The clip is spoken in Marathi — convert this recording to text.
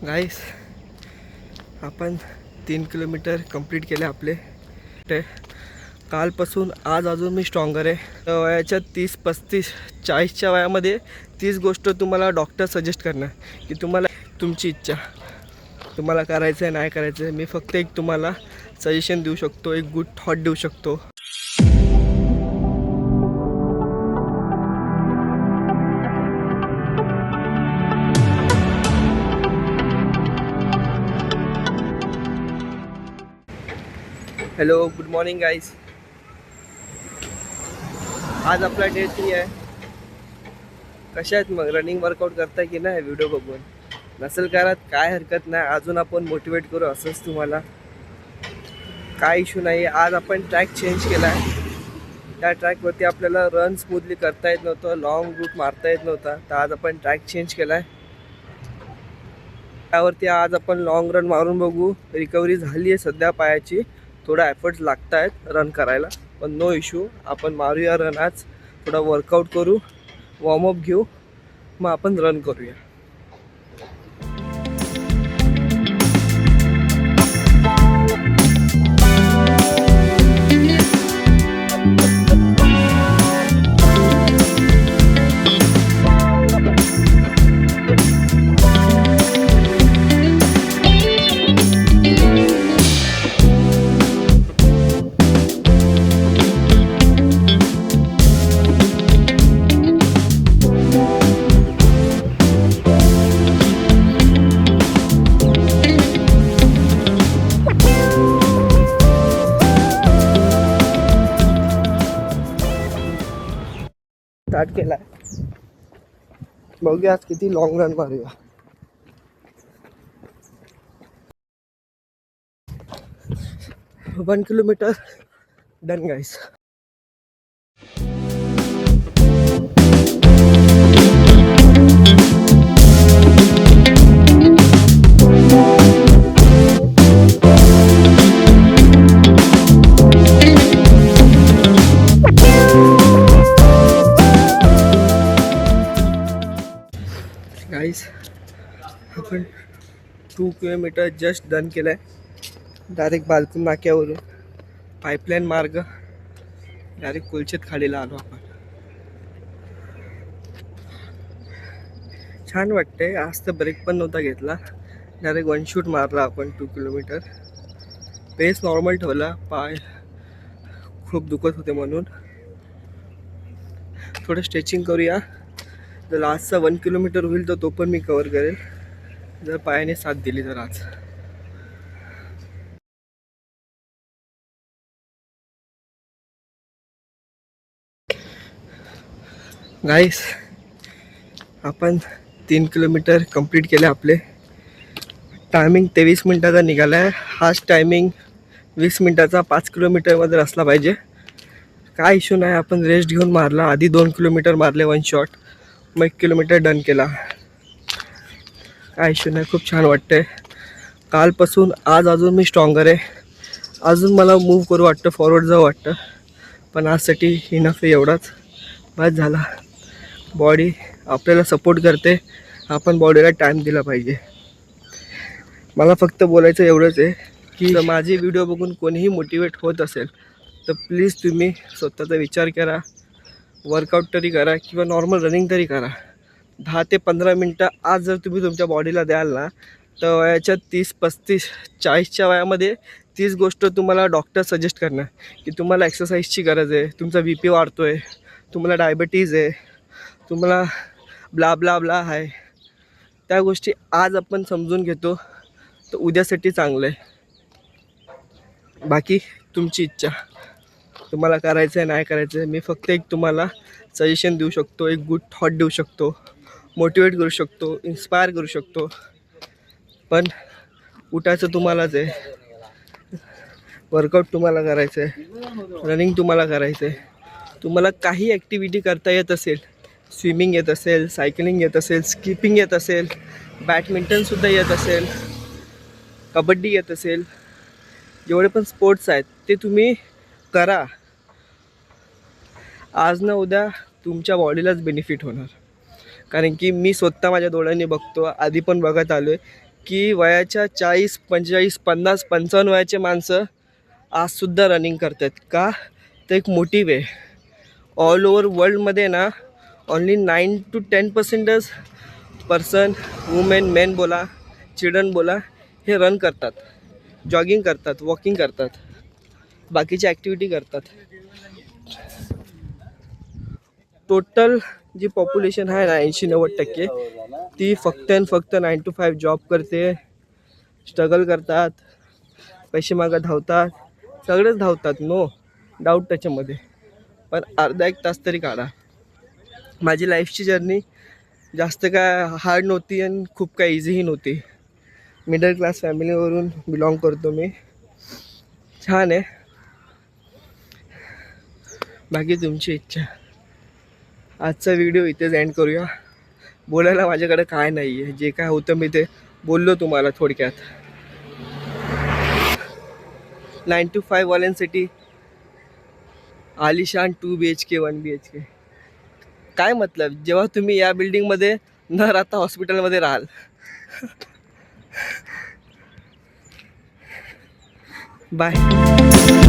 गाईस, आपण 3 किलोमीटर कंप्लीट केले आपले. ते कालपासून आज अजून मी स्ट्रॉंगर आहे. वयाच्या 30-35-40च्या वयामध्ये 30 गोष्ट तुम्हाला डॉक्टर सजेस्ट करणार की तुम्हाला तुमची इच्छा तुम्हाला करायचं आहे नाही करायचं आहे. मी फक्त एक तुम्हाला सजेशन देऊ शकतो, एक गुड थॉट देऊ शकतो. Hello, good morning guys. आज आपला डे 3 आहे. कशा आहेत मग? रनिंग वर्कआउट करताय की नाही? व्हिडिओ बघून नसेल करत काय हरकत नाही, अजून आपण मोटिवेट करू असंच तुम्हाला. काय इश्यू नाही. आज आपण ट्रॅक चेंज केला आहे. त्या ट्रॅकवरती आपल्याला रन स्मूथली करता येत नव्हतं, लॉंग रूट मारता येत नव्हता, तर आज आपण ट्रॅक चेंज केला आहे. त्यावरती आज आपण लॉंग रन मारून बघू. रिकव्हरी झाली आहे सध्या पायाची, थोडा एफर्ट्स लागत आहेत रन करायला, पण नो इश्यू. आपण मारूया रन. आज थोडा वर्कआउट करू, वॉर्मअप घेऊ, मग आपण रन करूया. स्टार्ट केला आहे. बघूया आज किती लॉंग रन मारूया. One kilometre done guys. Guys, आपण 2 किलोमीटर जस्ट डन केलं आहे. डायरेक्ट बालकुन नाक्यावरून पाईपलाईन मार्ग डायरेक्ट कुलचेत खाडीला आलो आपण. छान वाटतंय. आज तर ब्रेक पण नव्हता घेतला, डायरेक्ट वन शूट मारला आपण 2 किलोमीटर. पेस नॉर्मल ठेवला, पाय खूप दुखत होते म्हणून. थोडं स्ट्रेचिंग करूया. जर लास्टचा 1 किलोमीटर होईल तर तो पण मी कवर करेल, जर पायाने साथ दिली तर. आज गाईस, आपण 3 किलोमीटर कंप्लीट केले आपले. टायमिंग 23 मिनटाचा निघाला आहे. हाच टायमिंग 20 मिनटाचा 5 किलोमीटरमध्ये असला पाहिजे. काय इश्यू नाही. आपण रेस्ट घेऊन मारला. आधी 2 किलोमीटर मारले वन शॉट, मग 1 किलोमीटर डन केला. काय इश्यू नाही. खूप छान वाटतंय. कालपासून आज अजून मी स्ट्रॉंगर आहे. अजून मला मूव्ह करू वाटतं, फॉरवर्ड जाऊ वाटतं, पण आजसाठी इनफ आहे. एवढाच बस झाला. बॉडी आपल्याला सपोर्ट करते, आपण बॉडीला टाईम दिला पाहिजे. मला फक्त बोलायचं एवढंच आहे की जर माझे व्हिडिओ बघून कोणीही मोटिवेट होत असेल तर प्लीज तुम्ही स्वतःचा विचार करा. वर्कआउट तरी करा किंवा नॉर्मल रनिंग तरी करा. 10 ते 15 मिनटं आज जर तुम्ही तुमच्या बॉडीला द्याल ना, तर वयाच्या 30-35-40च्या वयामध्ये 30 गोष्ट तुम्हाला डॉक्टर सजेस्ट करणार की तुम्हाला एक्सरसाइजची गरज आहे, तुमचा BP वाढतो आहे, तुम्हाला डायबिटीज आहे, तुम्हाला ब्ला ब्ला ब्ला आहे. त्या गोष्टी आज आपण समजून घेतो तर उद्यासाठी चांगलं आहे. बाकी तुमची इच्छा, तुम्हाला करायचं आहे नाही करायचं आहे. मी फक्त एक तुम्हाला सजेशन देऊ शकतो, एक गुड थॉट देऊ शकतो, मोटिवेट करू शकतो, इन्स्पायर करू शकतो. पण उठायचं तुम्हालाच आहे. वर्कआउट तुम्हाला करायचं आहे, रनिंग तुम्हाला करायचं आहे. तुम्हाला काही ॲक्टिव्हिटी करता येत असेल, स्विमिंग येत असेल, सायकलिंग येत असेल, स्किपिंग येत असेल, बॅडमिंटनसुद्धा येत असेल, कबड्डी येत असेल, जेवढे पण स्पोर्ट्स आहेत ते तुम्ही करा. आज ना उद्या तुमच्या बॉडीलाच बेनिफिट होणार. कारण की मी स्वतः माझ्या डोळ्यांनी बघतो, आधी पण बघत आलो आहे की वयाच्या 40, 45, 50, 55 वयाचे माणसं आजसुद्धा रनिंग करतात. का? तर एक मोटिव्ह आहे. ऑल ओव्हर वर्ल्डमध्ये ना only 9 to 10% person, women, main बोला, चिल्ड्रन बोला, हे रन करतात, जॉगिंग करतात, वॉकिंग करतात, बाकीची ॲक्टिव्हिटी करतात. टोटल जी पॉप्युलेशन आहे ना 80-90% ती फक्त आणि फक्त 9 to 5 जॉब करते, स्ट्रगल करतात, पैसे मागत धावतात, सगळेच धावतात, नो डाऊट त्याच्यामध्ये. पण अर्धा एक तास तरी काढा. माझी लाईफची जर्नी जास्त काय हार्ड नव्हती आणि खूप काय इझीही नव्हती. मिडल क्लास फॅमिलीवरून बिलॉंग करतो मी. छान आहे. बाकी तुमची इच्छा. आजचा व्हिडिओ इथेच एंड करूया. बोलायला माझ्याकडे काय नाही आहे, जे काय होतं मी ते बोललो तुम्हाला थोडक्यात. 9 to 5 वाल्यांसाठी आलिशान 2 BHK 1 BHK काय मतलब, जेव्हा तुम्ही या बिल्डिंगमध्ये न राहता हॉस्पिटलमध्ये राहाल. बाय.